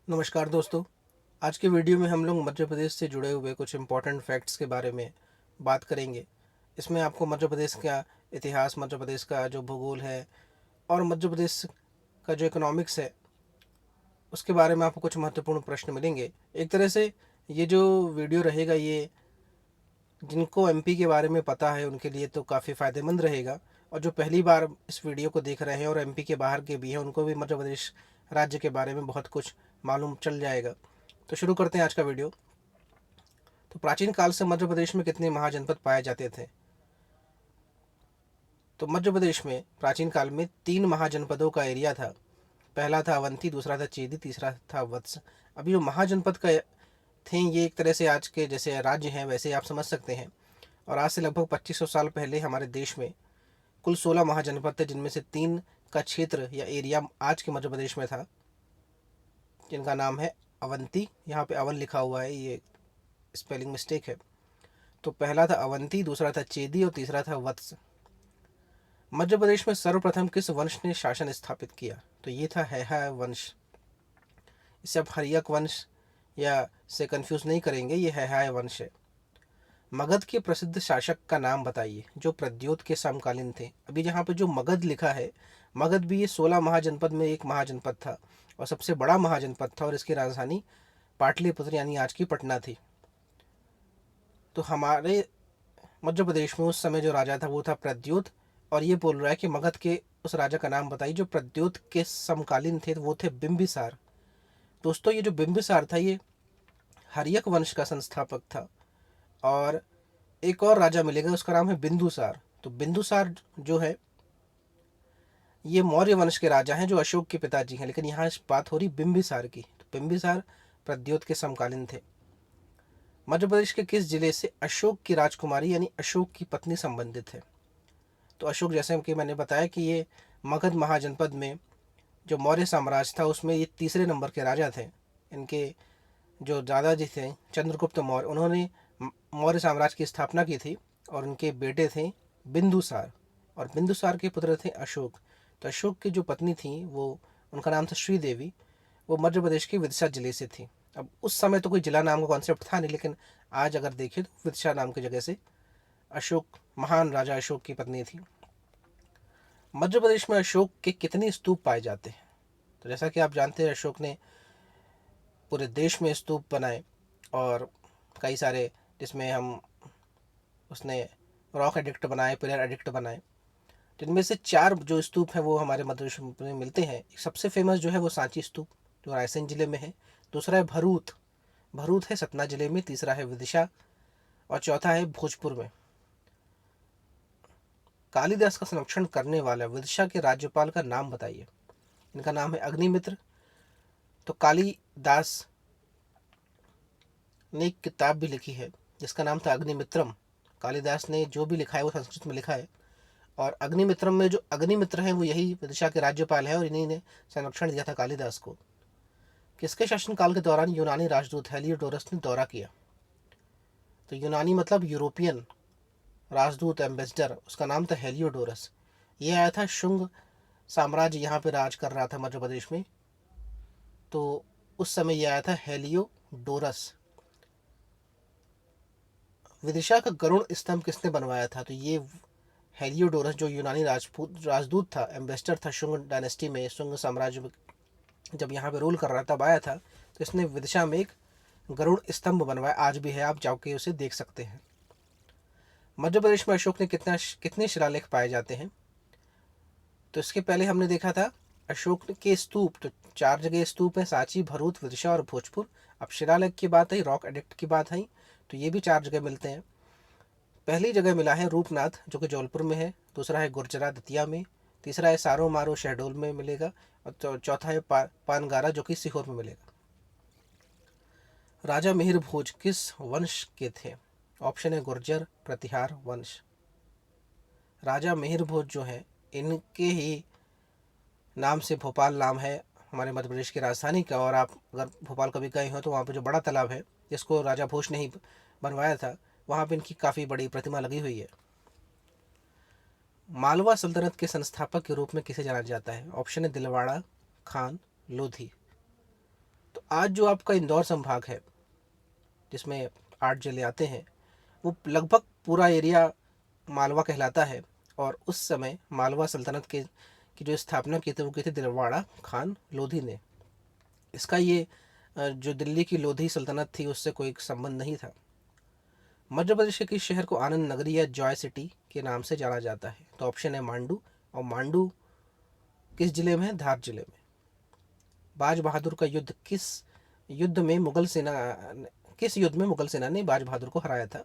नमस्कार दोस्तों। आज के वीडियो में हम लोग मध्य प्रदेश से जुड़े हुए कुछ इम्पोर्टेंट फैक्ट्स के बारे में बात करेंगे। इसमें आपको मध्य प्रदेश का इतिहास, मध्य प्रदेश का जो भूगोल है और मध्य प्रदेश का जो इकोनॉमिक्स है उसके बारे में आपको कुछ महत्वपूर्ण प्रश्न मिलेंगे। एक तरह से ये जो वीडियो रहेगा ये जिनको एमपी के बारे में पता है उनके लिए तो काफ़ी फ़ायदेमंद रहेगा, और जो पहली बार इस वीडियो को देख रहे हैं और एमपी के बाहर के भी हैं उनको भी मध्य प्रदेश राज्य के बारे में बहुत कुछ मालूम चल जाएगा। तो शुरू करते हैं आज का वीडियो। तो प्राचीन काल से मध्य प्रदेश में कितने महाजनपद पाए जाते थे? तो मध्य प्रदेश में प्राचीन काल में 3 महाजनपदों का एरिया था। पहला था अवंती, दूसरा था चेदी, तीसरा था वत्स। अभी जो महाजनपद का थे ये एक तरह से आज के जैसे राज्य हैं वैसे आप समझ सकते हैं। और आज से लगभग 2500 साल पहले हमारे देश में कुल 16 महाजनपद थे, जिनमें से 3 का क्षेत्र या एरिया आज के मध्य प्रदेश में था, जिनका नाम है अवंती। यहाँ पे अवन लिखा हुआ है, ये स्पेलिंग मिस्टेक है। तो पहला था अवंती, दूसरा था चेदी और तीसरा था वत्स। मध्य प्रदेश में सर्वप्रथम किस वंश ने शासन स्थापित किया? तो ये था हैहा वंश। इसे आप हर्यक वंश या से कंफ्यूज नहीं करेंगे, ये हैहा वंश है। मगध के प्रसिद्ध शासक का नाम बताइए जो प्रद्योत के समकालीन थे। अभी यहाँ पे जो मगध लिखा है, मगध भी ये 16 महाजनपद में एक महाजनपद था और सबसे बड़ा महाजनपद था, और इसकी राजधानी पाटलिपुत्र यानी आज की पटना थी। तो हमारे मध्य प्रदेश में उस समय जो राजा था वो था प्रद्योत, और ये बोल रहा है कि मगध के उस राजा का नाम बताइए जो प्रद्योत के समकालीन थे। वो थे बिंबिसार। दोस्तों, ये जो बिंबिसार था ये हर्यक वंश का संस्थापक था। और एक और राजा मिलेगा, उसका नाम है बिंदुसार। तो बिंदुसार जो है ये मौर्य वंश के राजा हैं जो अशोक के पिताजी हैं, लेकिन यहाँ बात हो रही बिंबिसार की। तो बिंबिसार प्रद्योत के समकालीन थे। मध्य प्रदेश के किस जिले से अशोक की राजकुमारी यानी अशोक की पत्नी संबंधित है? तो अशोक, जैसे कि मैंने बताया कि ये मगध महाजनपद में जो मौर्य साम्राज्य था उसमें ये तीसरे नंबर के राजा थे। इनके जो दादाजी थे चंद्रगुप्त मौर्य, उन्होंने मौर्य साम्राज्य की स्थापना की थी, और उनके बेटे थे बिंदुसार, और बिंदुसार के पुत्र थे अशोक। तो अशोक की जो पत्नी थी वो, उनका नाम था श्रीदेवी। वो मध्य प्रदेश के विदिशा जिले से थी। अब उस समय तो कोई जिला नाम का कॉन्सेप्ट था नहीं, लेकिन आज अगर देखें तो विदिशा नाम की जगह से अशोक, महान राजा अशोक की पत्नी थी। मध्य प्रदेश में अशोक के कितने स्तूप पाए जाते हैं? तो जैसा कि आप जानते हैं अशोक ने पूरे देश में स्तूप बनाए, और कई सारे, जिसमें हम उसने रॉक एडिक्ट बनाए, पिलर एडिक्ट बनाए, जिनमें से 4 जो स्तूप हैं वो हमारे मध्य प्रदेश में मिलते हैं। सबसे फेमस जो है वो सांची स्तूप जो रायसेन जिले में है। दूसरा है भरूत, भरूत है सतना जिले में। तीसरा है विदिशा, और चौथा है भोजपुर में। कालिदास का संरक्षण करने वाला विदिशा के राज्यपाल का नाम बताइए। इनका नाम है अग्निमित्र। तो कालिदास ने एक किताब भी लिखी है जिसका नाम था अग्निमित्रम। कालिदास ने जो भी लिखा है वो संस्कृत में लिखा है, और अग्निमित्रम में जो अग्निमित्र हैं वो यही विदिशा के राज्यपाल हैं, और इन्हीं ने संरक्षण दिया था कालिदास को। किसके शासनकाल के दौरान यूनानी राजदूत हेलियोडोरस ने दौरा किया? तो यूनानी मतलब यूरोपियन राजदूत एम्बेसडर, उसका नाम था हेलियोडोरस। ये आया था, शुंग साम्राज्य यहाँ पे राज कर रहा था मध्य प्रदेश में, तो उस समय ये आया था हेलियोडोरस। विदिशा का गरुड़ स्तंभ किसने बनवाया था? तो ये हेलियोडोरस जो यूनानी राजपूत राजदूत था, एम्बेसडर था शुंग डायनेस्टी में, शुंग साम्राज्य में जब यहाँ पे रूल कर रहा था, तब आया था। तो इसने विदिशा में एक गरुड़ स्तंभ बनवाया, आज भी है, आप जाके उसे देख सकते हैं। मध्य प्रदेश में अशोक ने कितने शिलालेख पाए जाते हैं? तो इसके पहले हमने देखा था अशोक के स्तूप, तो 4 जगह स्तूप है, सांची, भरूच, विदिशा और भोजपुर। अब शिलालेख की बात आई, रॉक एडिक्ट की बात आई, तो ये भी 4 जगह मिलते हैं। पहली जगह मिला है रूपनाथ जो कि जौलपुर में है। दूसरा है गुर्जरा दतिया में। तीसरा है सारो मारो शहडोल में मिलेगा, और चौथा है पानगारा जो कि सीहोर में मिलेगा। राजा मिहिर भोज किस वंश के थे? ऑप्शन है गुर्जर, प्रतिहार, वंश। राजा मिहिर भोज जो है इनके ही नाम से भोपाल नाम है हमारे मध्य प्रदेश की राजधानी का। और आप अगर भोपाल कभी गए हो तो वहाँ पे जो बड़ा तालाब है जिसको राजा भोज ने ही बनवाया था, वहाँ पे इनकी काफ़ी बड़ी प्रतिमा लगी हुई है। मालवा सल्तनत के संस्थापक के रूप में किसे जाना जाता है? ऑप्शन है दिलवाड़ा, खान, लोधी। तो आज जो आपका इंदौर संभाग है जिसमें 8 जिले आते हैं, वो लगभग पूरा एरिया मालवा कहलाता है। और उस समय मालवा सल्तनत के की जो स्थापना की थी वो की थी दिलवाड़ा खान लोधी ने। इसका ये जो दिल्ली की लोधी सल्तनत थी उससे कोई संबंध नहीं था। मध्य प्रदेश के किस शहर को आनंद नगरी या जॉय सिटी के नाम से जाना जाता है? तो ऑप्शन है मांडू। और मांडू किस जिले में है? धार जिले में। बाज बहादुर का युद्ध युद्ध में मुगल सेना किस युद्ध में मुगल सेना ने बाज बहादुर को हराया था?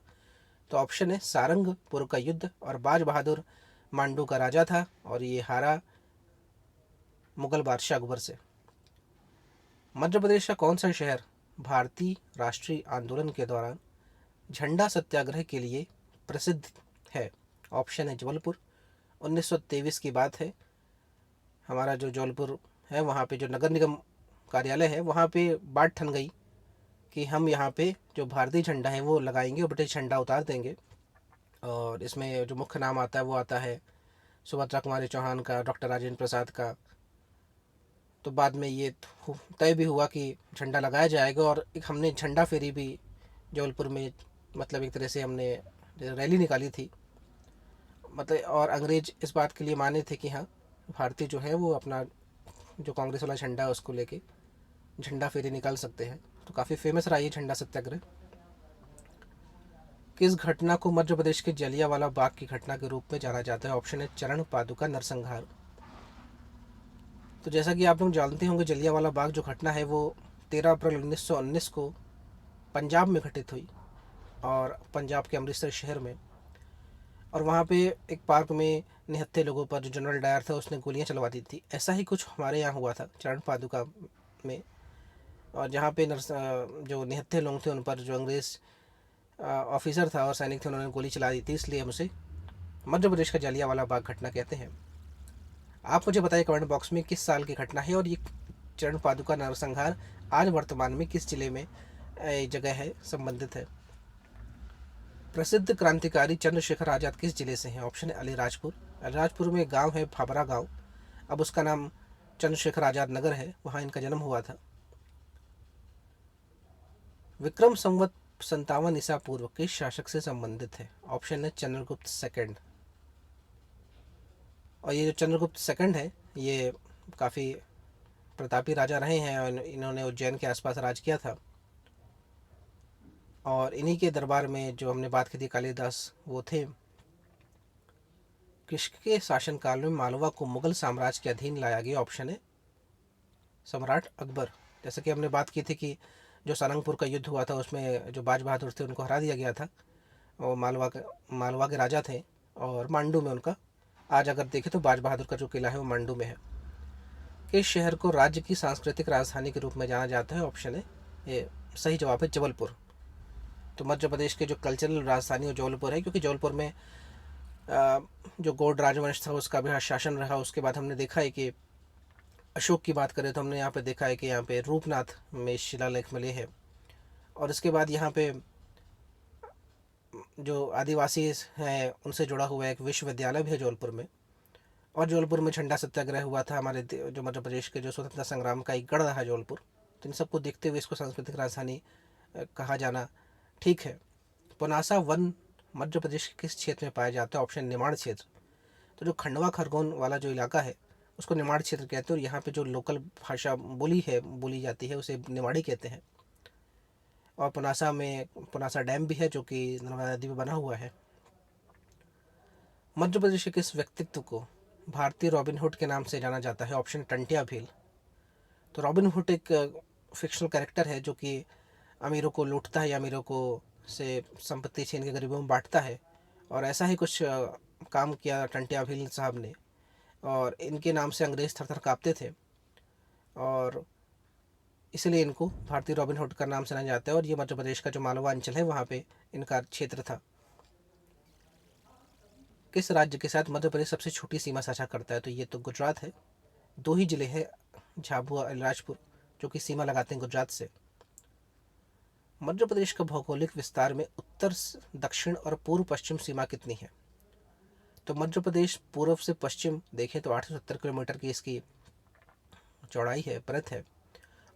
तो ऑप्शन है सारंगपुर का युद्ध। और बाज बहादुर मांडू का राजा था और ये हारा मुगल बादशाह अकबर से। मध्य प्रदेश का कौन सा शहर भारतीय राष्ट्रीय आंदोलन के दौरान झंडा सत्याग्रह के लिए प्रसिद्ध है? ऑप्शन है जबलपुर। 1923 की बात है, हमारा जो जबलपुर है वहाँ पे जो नगर निगम कार्यालय है वहाँ पे बात ठन गई कि हम यहाँ पे जो भारतीय झंडा है वो लगाएंगे और ब्रिटिश झंडा उतार देंगे। और इसमें जो मुख्य नाम आता है वो आता है सुभद्रा कुमारी चौहान का, डॉक्टर राजेंद्र प्रसाद का। तो बाद में ये तय भी हुआ कि झंडा लगाया जाएगा और एक हमने झंडा फेरी भी जबलपुर में, मतलब एक तरह से हमने रैली निकाली थी। मतलब और अंग्रेज इस बात के लिए माने थे कि हाँ भारतीय जो है वो अपना जो कांग्रेस वाला झंडा है उसको लेके झंडा फेरी निकाल सकते हैं। तो काफ़ी फेमस रहा ये झंडा सत्याग्रह। किस घटना को मध्य प्रदेश के जलियांवाला बाग की घटना के रूप में जाना जाता है? ऑप्शन है चरण पादुका नरसंहार। तो जैसा कि आप लोग जानते होंगे जलियांवाला बाग जो घटना है वो 13 अप्रैल 1919 को पंजाब में घटित हुई, और पंजाब के अमृतसर शहर में। और वहाँ पे एक पार्क में निहत्थे लोगों पर जो जनरल डायर था उसने गोलियां चलवा दी थी। ऐसा ही कुछ हमारे यहाँ हुआ था चरण पादुका में। और जहाँ पे जो निहत्थे लोग थे उन पर जो अंग्रेज़ ऑफिसर था और सैनिक थे उन्होंने गोली चला दी थी, इसलिए हम उसे मध्य प्रदेश का जलियांवाला बाग घटना कहते हैं। आप मुझे बताइए कमेंट बॉक्स में किस साल की घटना है और ये चरण पादुका नरसंहार आज वर्तमान में किस जिले में जगह है, संबंधित है। प्रसिद्ध क्रांतिकारी चंद्रशेखर आज़ाद किस जिले से हैं? ऑप्शन है अलीराजपुर। अलीराजपुर में गांव है फाबरा गांव, अब उसका नाम चंद्रशेखर आज़ाद नगर है, वहाँ इनका जन्म हुआ था। विक्रम संवत 57 ईसा पूर्व किस शासक से संबंधित है? ऑप्शन है चंद्रगुप्त सेकंड। और ये जो चंद्रगुप्त सेकंड है ये काफ़ी प्रतापी राजा रहे हैं और इन्होंने उज्जैन के आसपास राज किया था। और इन्हीं के दरबार में जो हमने बात की थी कालिदास वो थे। किसके शासनकाल में मालवा को मुगल साम्राज्य के अधीन लाया गया? ऑप्शन है सम्राट अकबर। जैसे कि हमने बात की थी कि जो सारंगपुर का युद्ध हुआ था उसमें जो बाज बहादुर थे उनको हरा दिया गया था, वो मालवा के राजा थे। और मांडू में उनका, आज अगर देखें तो बाज बहादुर का जो किला है वो मांडू में है। किस शहर को राज्य की सांस्कृतिक राजधानी के रूप में जाना जाता है? ऑप्शन है ये सही जवाब है जबलपुर। तो मध्य प्रदेश के जो कल्चरल राजधानी वो जबलपुर है, क्योंकि जबलपुर में जो गौड़ राजवंश था उसका भी शासन रहा। उसके बाद हमने देखा है कि अशोक की बात करें तो हमने यहाँ पे देखा है कि यहाँ पे रूपनाथ में शिलालेख मिले हैं। और इसके बाद यहाँ पे जो आदिवासी हैं उनसे जुड़ा हुआ एक विश्वविद्यालय भी है जबलपुर में। और जबलपुर में झंडा सत्याग्रह हुआ था, हमारे जो मध्य प्रदेश के जो स्वतंत्रता संग्राम का एक गढ़ रहा जबलपुर। तो इन सबको देखते हुए इसको सांस्कृतिक राजधानी कहा जाना ठीक है। पुनासा वन मध्य प्रदेश के किस क्षेत्र में पाया जाता है? ऑप्शन निमाड़ क्षेत्र। तो जो खंडवा खरगोन वाला जो इलाका है उसको निमाड़ क्षेत्र कहते हैं, और यहाँ पे जो लोकल भाषा बोली जाती है उसे निमाड़ी कहते हैं। और पुनासा में पुनासा डैम भी है जो कि नर्मदा नदी में बना हुआ है। मध्य प्रदेश के किस व्यक्तित्व को भारतीय रॉबिन हुड के नाम से जाना जाता है? ऑप्शन टंटिया भील। तो रॉबिन हुड एक फिक्शनल कैरेक्टर है जो कि अमीरों को लूटता है या अमीरों को से संपत्ति छीन के गरीबों में बांटता है। और ऐसा ही कुछ काम किया टंटिया भील साहब ने, और इनके नाम से अंग्रेज थर थर काँपते थे, और इसलिए इनको भारतीय रॉबिन हुड का नाम से जाना जाता है। और ये मध्य प्रदेश का जो मालवा अंचल है वहाँ पे इनका क्षेत्र था। किस राज्य के साथ मध्य प्रदेश सबसे छोटी सीमा साझा करता है? तो ये तो गुजरात है। 2 ही जिले हैं झाबुआ अलीराजपुर जो कि सीमा लगाते हैं गुजरात से। मध्य प्रदेश का भौगोलिक विस्तार में उत्तर दक्षिण और पूर्व पश्चिम सीमा कितनी है? तो मध्य प्रदेश पूर्व से पश्चिम देखें तो 870 किलोमीटर की इसकी चौड़ाई है, परत है।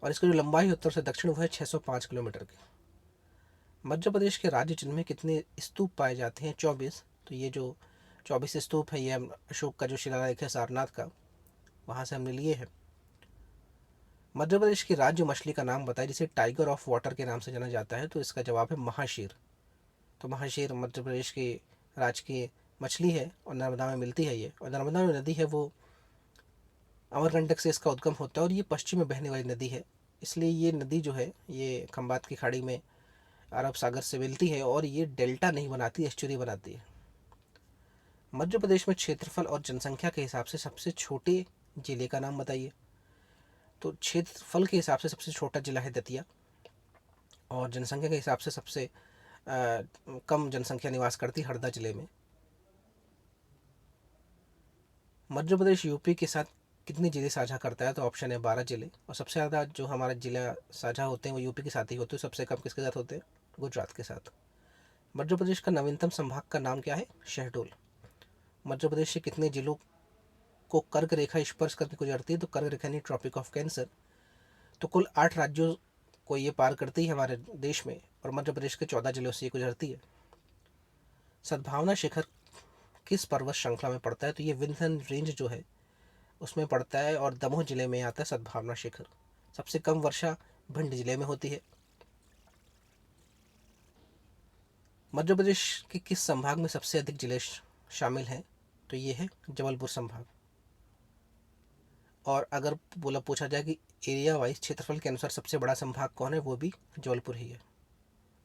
और इसकी जो लंबाई है उत्तर से दक्षिण वो है 605 किलोमीटर की। मध्य प्रदेश के राज्य चिन्ह में कितने स्तूप पाए जाते हैं? 24। तो ये जो 24 स्तूप है ये अशोक का जो शिलालेख है सारनाथ का, वहाँ से हमने लिए हैं। मध्य प्रदेश की राज्य मछली का नाम बताइए जिसे टाइगर ऑफ वाटर के नाम से जाना जाता है। तो इसका जवाब है महाशीर। तो महाशीर मध्य प्रदेश की राज्य की मछली है और नर्मदा में मिलती है ये। और नर्मदा में नदी है वो अमरकंटक से इसका उद्गम होता है और ये पश्चिम में बहने वाली नदी है, इसलिए ये नदी जो है ये खंबात की खाड़ी में अरब सागर से मिलती है और ये डेल्टा नहीं बनाती, एस्चुरी बनाती है। मध्य प्रदेश में क्षेत्रफल और जनसंख्या के हिसाब से सबसे छोटे जिले का नाम बताइए। तो क्षेत्रफल के हिसाब से सबसे छोटा जिला है दतिया और जनसंख्या के हिसाब से सबसे कम जनसंख्या निवास करती हरदा जिले में। मध्य प्रदेश यूपी के साथ कितने जिले साझा करता है? तो ऑप्शन है 12 जिले। और सबसे ज़्यादा जो हमारा जिला साझा होते हैं वो यूपी के साथ ही होते हैं, सबसे कम किसके साथ होते हैं? गुजरात के साथ। मध्य प्रदेश का नवीनतम संभाग का नाम क्या है? शहडोल। मध्य प्रदेश से कितने जिलों को कर्क रेखा स्पर्श करके गुजरती है? तो कर्क रेखा नहीं, ट्रॉपिक ऑफ कैंसर। तो कुल 8 राज्यों को ये पार करती है हमारे देश में और मध्य प्रदेश के 14 जिलों से ये गुजरती है। सद्भावना शिखर किस पर्वत श्रृंखला में पड़ता है? तो ये विंध्य रेंज जो है उसमें पड़ता है और दमोह जिले में आता है सद्भावना शिखर। सबसे कम वर्षा भिंड जिले में होती है। मध्य प्रदेश के किस संभाग में सबसे अधिक जिले शामिल हैं? तो ये है जबलपुर संभाग। और अगर पूछा जाए कि एरिया वाइज क्षेत्रफल के अनुसार सबसे बड़ा संभाग कौन है, वो भी जबलपुर ही है।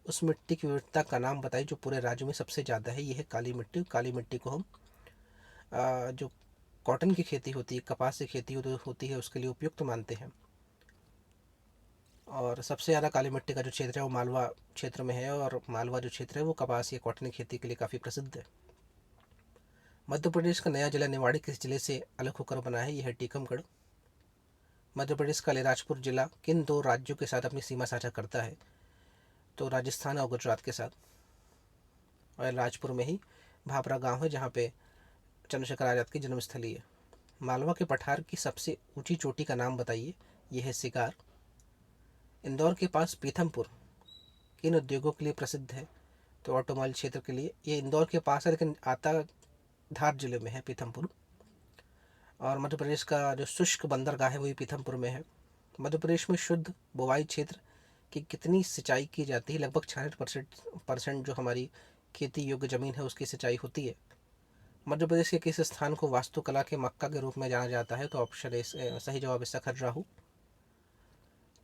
उस मिट्टी की विविधता का नाम बताइए जो पूरे राज्य में सबसे ज़्यादा है। ये है काली मिट्टी। काली मिट्टी को हम जो कॉटन की खेती होती है, कपास की खेती होती है, उसके लिए उपयुक्त मानते हैं। और सबसे ज़्यादा काली मिट्टी का जो क्षेत्र है वो मालवा क्षेत्र में है और मालवा जो क्षेत्र है वो कपास या कॉटन की खेती के लिए काफ़ी प्रसिद्ध है। मध्य प्रदेश का नया जिला निवाड़ी किस जिले से अलग होकर बना है? यह है टीकमगढ़। मध्य प्रदेश का अलीराजपुर जिला किन 2 राज्यों के साथ अपनी सीमा साझा करता है? तो राजस्थान और गुजरात के साथ। और अलीराजपुर में ही भापरा गांव है जहाँ पे चंद्रशेखर आज़ाद की जन्मस्थली है। मालवा के पठार की सबसे ऊंची चोटी का नाम बताइए। यह है सिकार। इंदौर के पास पीथमपुर किन उद्योगों के लिए प्रसिद्ध है? तो ऑटोमोबाइल क्षेत्र के लिए। ये इंदौर के पास है लेकिन आता धार जिले में है पीथमपुर। और मध्य प्रदेश का जो शुष्क बंदरगाह है वही पीथमपुर में है। मध्य प्रदेश में शुद्ध बुवाई क्षेत्र की कितनी सिंचाई की जाती है? लगभग 66% जो हमारी खेती योग्य ज़मीन है उसकी सिंचाई होती है। मध्य प्रदेश के किस स्थान को वास्तुकला के मक्का के रूप में जाना जाता है? तो ऑप्शन ए सही जवाब इसका खजुराहो।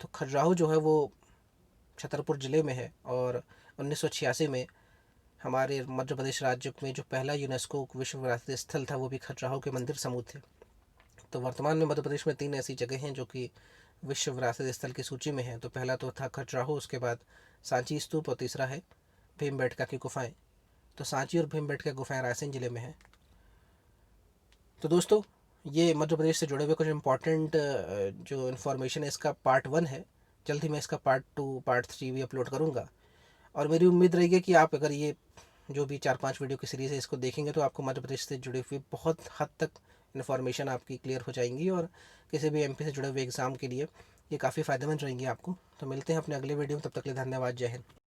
तो खजुराहो जो है वो छतरपुर ज़िले में है और 1986 में हमारे मध्य प्रदेश राज्य में जो पहला यूनेस्को विश्व विरासत स्थल था वो भी खजुराहो के मंदिर समूह थे। तो वर्तमान में मध्य प्रदेश में 3 ऐसी जगह हैं जो कि विश्व विरासत स्थल की सूची में हैं। तो पहला तो था खजुराहो, उसके बाद सांची स्तूप और तीसरा है भीमबेटका की गुफाएं। तो सांची और भीमबेटका गुफाएं रायसेन जिले में हैं। तो दोस्तों ये मध्य प्रदेश से जुड़े हुए कुछ इंपॉर्टेंट जो इन्फॉर्मेशन है इसका पार्ट 1 है। जल्द ही मैं इसका पार्ट 2 पार्ट 3 भी अपलोड करूँगा और मेरी उम्मीद रहेगी कि आप अगर ये जो भी 4-5 वीडियो की सीरीज़ है इसको देखेंगे तो आपको मध्य प्रदेश से जुड़ी हुई बहुत हद तक इन्फॉर्मेशन आपकी क्लियर हो जाएंगी और किसी भी एमपी से जुड़े हुए एग्ज़ाम के लिए ये काफ़ी फ़ायदेमंद रहेंगी आपको। तो मिलते हैं अपने अगले वीडियो में, तब तक के लिए धन्यवाद। जय हिंद।